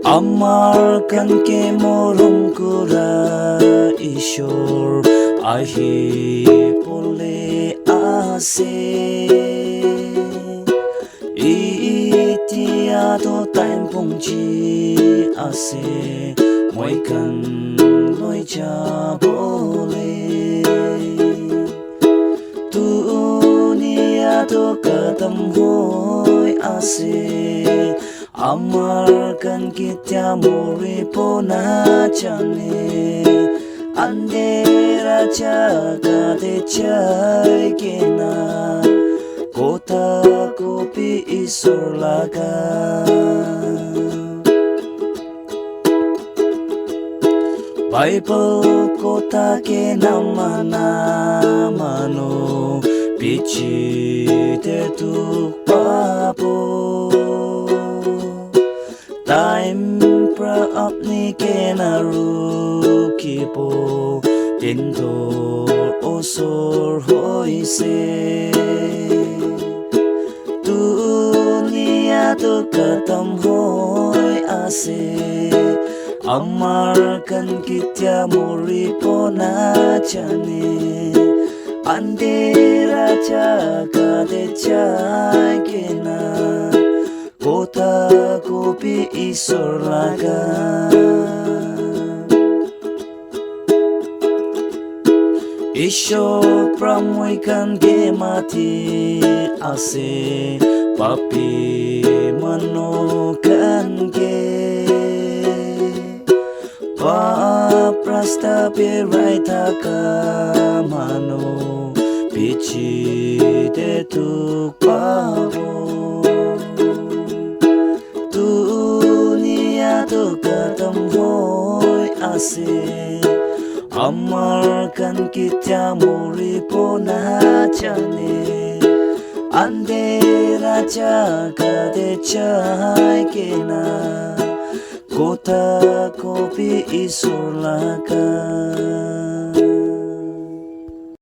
আমার কানকে মরম করা ঈশ্বর আহি পলে আছে এতিয়াতো টাইম পৌঁছি আছে মই কান লৈ যাবলে দুনিয়াতো খতম হৈ আছে আমার কান কেতিয়া মৰিব নাজানে আন্ধেৰা জাগাতে যাই কেনা কথা কবি ঈশ্বৰ লাগা বাইবেল কথাকে নামানা মানুহ পিঠিতে দুখ পাব টাইম পৰা আপনি কেনা ৰুকিব দিনটোৰ ওচৰ হৈছে দুনিয়াটো খতম হৈ আছে আমার কান কেতিয়া মৰিব নাজানে আন্ধেৰা জাগাতে যাই কেনা কথা কবি ঈশ্বৰ লাগা ঈশ্বৰ পৰা মই কানকে মাতি আছে পাপী মানুহ কানকে পাপ ৰাস্তা পেৰাই থকা মানুহ পিঠিতে দুখ পাব দুনিয়াটো খতম হৈ আছে আমার কান কেতিয়া মৰিব নাজানে আন্ধেৰা জাগাতে যাই কেনা কথা কবি ঈশ্বৰ লাগা